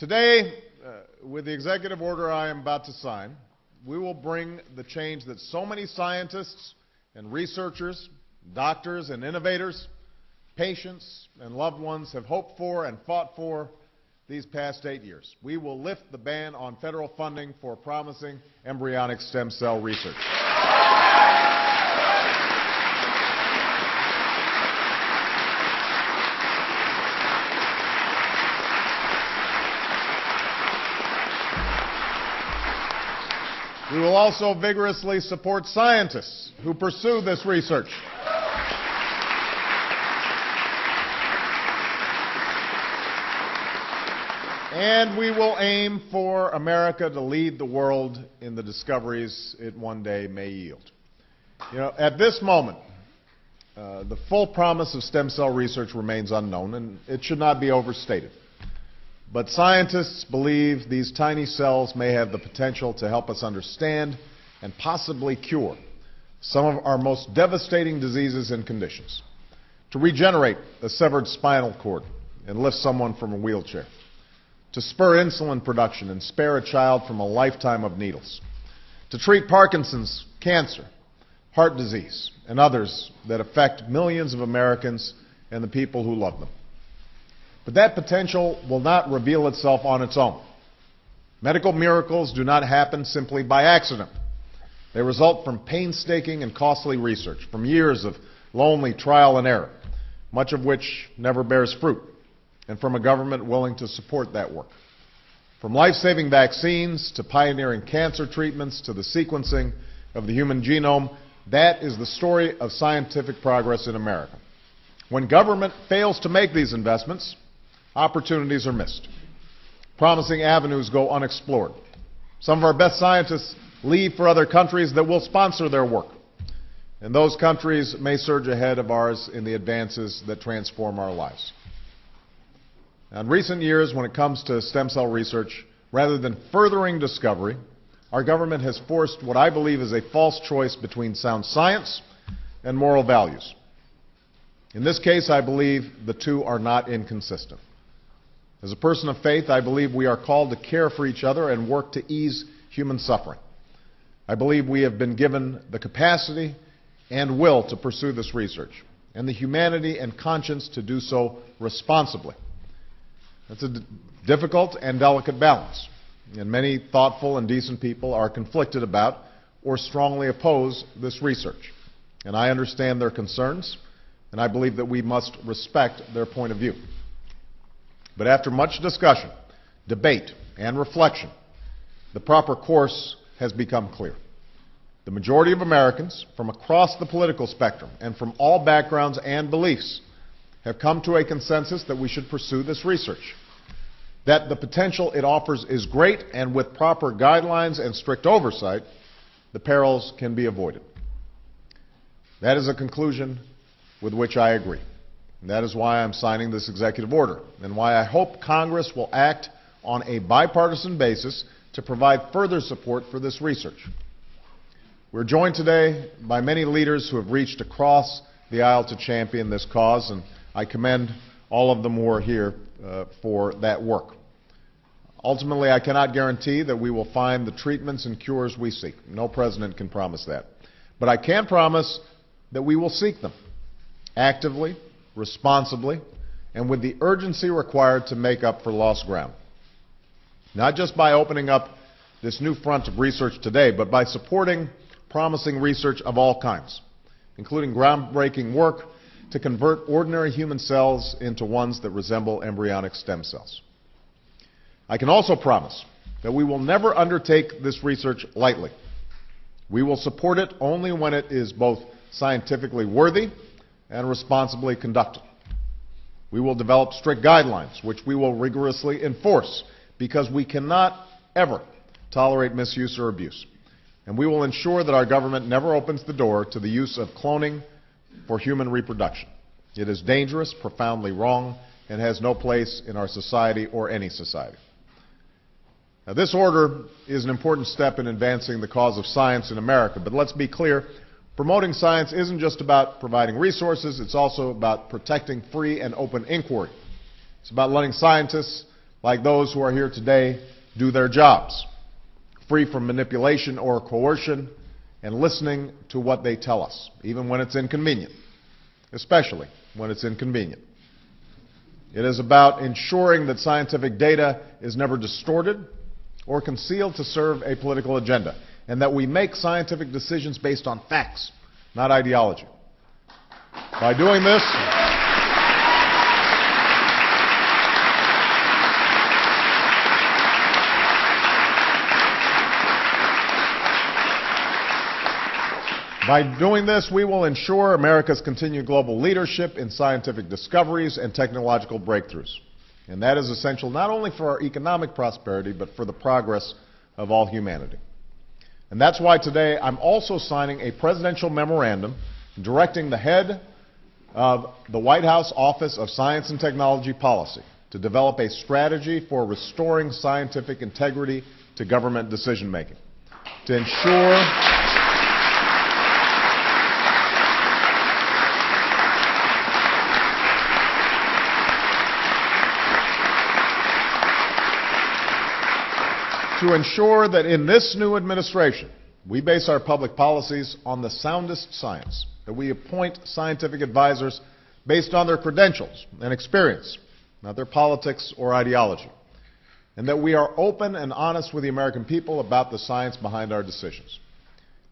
Today, with the executive order I am about to sign, we will bring the change that so many scientists and researchers, doctors and innovators, patients and loved ones have hoped for and fought for these past 8 years. We will lift the ban on federal funding for promising embryonic stem cell research. We will also vigorously support scientists who pursue this research. And we will aim for America to lead the world in the discoveries it one day may yield. You know, at this moment, the full promise of stem cell research remains unknown, and it should not be overstated. But scientists believe these tiny cells may have the potential to help us understand and possibly cure some of our most devastating diseases and conditions, to regenerate a severed spinal cord and lift someone from a wheelchair, to spur insulin production and spare a child from a lifetime of needles, to treat Parkinson's, cancer, heart disease, and others that affect millions of Americans and the people who love them. But that potential will not reveal itself on its own. Medical miracles do not happen simply by accident. They result from painstaking and costly research, from years of lonely trial and error, much of which never bears fruit, and from a government willing to support that work. From life-saving vaccines to pioneering cancer treatments to the sequencing of the human genome, that is the story of scientific progress in America. When government fails to make these investments, opportunities are missed. Promising avenues go unexplored. Some of our best scientists leave for other countries that will sponsor their work. And those countries may surge ahead of ours in the advances that transform our lives. Now, in recent years, when it comes to stem cell research, rather than furthering discovery, our government has forced what I believe is a false choice between sound science and moral values. In this case, I believe the two are not inconsistent. As a person of faith, I believe we are called to care for each other and work to ease human suffering. I believe we have been given the capacity and will to pursue this research, and the humanity and conscience to do so responsibly. That's a difficult and delicate balance, and many thoughtful and decent people are conflicted about or strongly oppose this research. And I understand their concerns, and I believe that we must respect their point of view. But after much discussion, debate, and reflection, the proper course has become clear. The majority of Americans from across the political spectrum and from all backgrounds and beliefs have come to a consensus that we should pursue this research, that the potential it offers is great, and with proper guidelines and strict oversight, the perils can be avoided. That is a conclusion with which I agree. And that is why I'm signing this executive order, and why I hope Congress will act on a bipartisan basis to provide further support for this research. We're joined today by many leaders who have reached across the aisle to champion this cause, and I commend all of them who are here for that work. Ultimately, I cannot guarantee that we will find the treatments and cures we seek. No president can promise that. But I can promise that we will seek them actively, responsibly, and with the urgency required to make up for lost ground. Not just by opening up this new front of research today, but by supporting promising research of all kinds, including groundbreaking work to convert ordinary human cells into ones that resemble embryonic stem cells. I can also promise that we will never undertake this research lightly. We will support it only when it is both scientifically worthy and responsibly conducted. We will develop strict guidelines, which we will rigorously enforce, because we cannot ever tolerate misuse or abuse. And we will ensure that our government never opens the door to the use of cloning for human reproduction. It is dangerous, profoundly wrong, and has no place in our society or any society. Now, this order is an important step in advancing the cause of science in America, but let's be clear, promoting science isn't just about providing resources, it's also about protecting free and open inquiry. It's about letting scientists like those who are here today, do their jobs, free from manipulation or coercion, and listening to what they tell us, even when it's inconvenient, especially when it's inconvenient. It is about ensuring that scientific data is never distorted or concealed to serve a political agenda, and that we make scientific decisions based on facts, not ideology. By doing this, we will ensure America's continued global leadership in scientific discoveries and technological breakthroughs. And that is essential not only for our economic prosperity, but for the progress of all humanity. And that's why today I'm also signing a presidential memorandum directing the head of the White House Office of Science and Technology Policy to develop a strategy for restoring scientific integrity to government decision-making, to ensure that in this new administration, we base our public policies on the soundest science, that we appoint scientific advisors based on their credentials and experience, not their politics or ideology, and that we are open and honest with the American people about the science behind our decisions.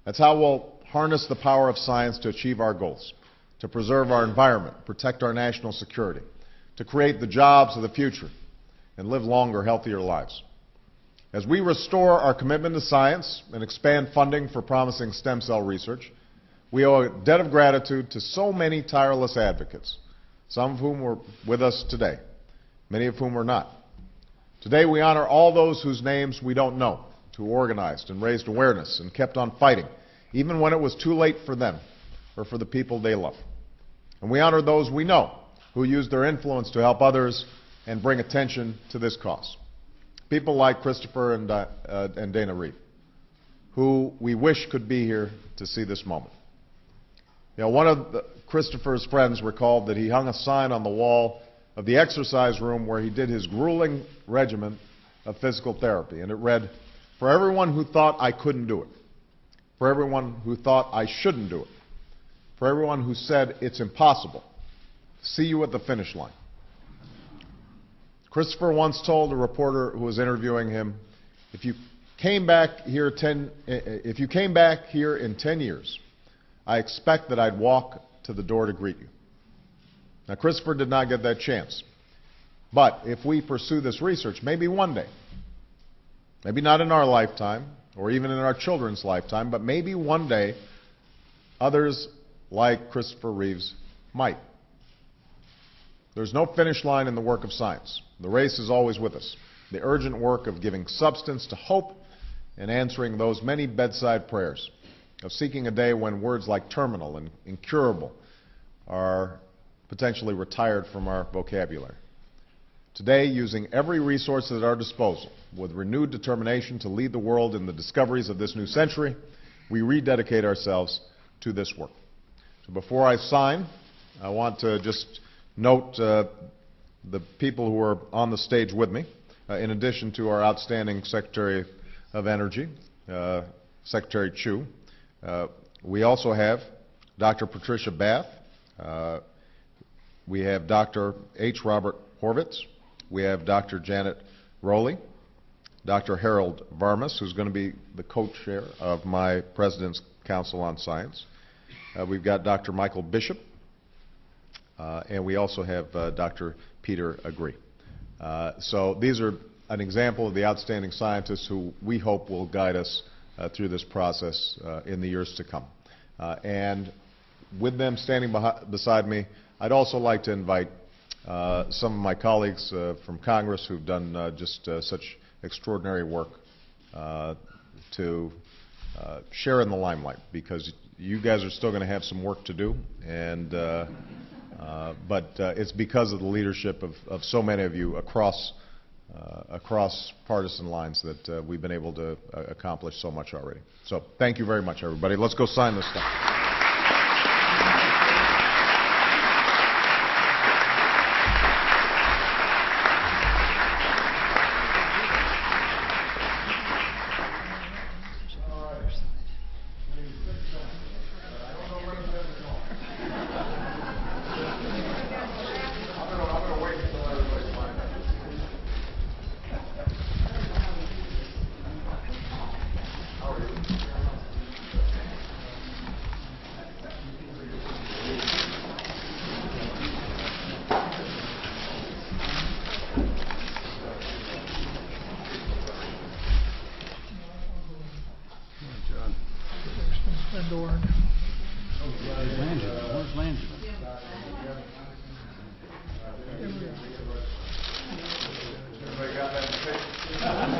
That's how we'll harness the power of science to achieve our goals, to preserve our environment, protect our national security, to create the jobs of the future, and live longer, healthier lives. As we restore our commitment to science and expand funding for promising stem cell research, we owe a debt of gratitude to so many tireless advocates, some of whom were with us today, many of whom were not. Today we honor all those whose names we don't know, who organized and raised awareness and kept on fighting, even when it was too late for them or for the people they love. And we honor those we know, who used their influence to help others and bring attention to this cause. People like Christopher and Dana Reeve, who we wish could be here to see this moment. You know, one of Christopher's friends recalled that he hung a sign on the wall of the exercise room where he did his grueling regimen of physical therapy, and it read, "For everyone who thought I couldn't do it, for everyone who thought I shouldn't do it, for everyone who said it's impossible, see you at the finish line." Christopher once told a reporter who was interviewing him, if you came back here in 10 years, I expect that I'd walk to the door to greet you. Now, Christopher did not get that chance. But if we pursue this research, maybe one day, maybe not in our lifetime or even in our children's lifetime, but maybe one day, others like Christopher Reeves might. There's no finish line in the work of science. The race is always with us. The urgent work of giving substance to hope and answering those many bedside prayers, of seeking a day when words like terminal and incurable are potentially retired from our vocabulary. Today, using every resource at our disposal, with renewed determination to lead the world in the discoveries of this new century, we rededicate ourselves to this work. So before I sign, I want to just note the people who are on the stage with me, in addition to our outstanding Secretary of Energy, Secretary Chu. We also have Dr. Patricia Bath. We have Dr. H. Robert Horvitz. We have Dr. Janet Rowley, Dr. Harold Varmus, who's going to be the co-chair of my President's Council on Science. We've got Dr. Michael Bishop, and we also have Dr. Peter Agree. So these are an example of the outstanding scientists who we hope will guide us through this process in the years to come. And with them standing beside me, I'd also like to invite some of my colleagues from Congress who've done just such extraordinary work to share in the limelight, because you guys are still going to have some work to do, and but it's because of the leadership of so many of you across partisan lines that we've been able to accomplish so much already. So thank you very much, everybody. Let's go sign this stuff. door. Where's Landry? Where's Landry? Everybody got that in the paper?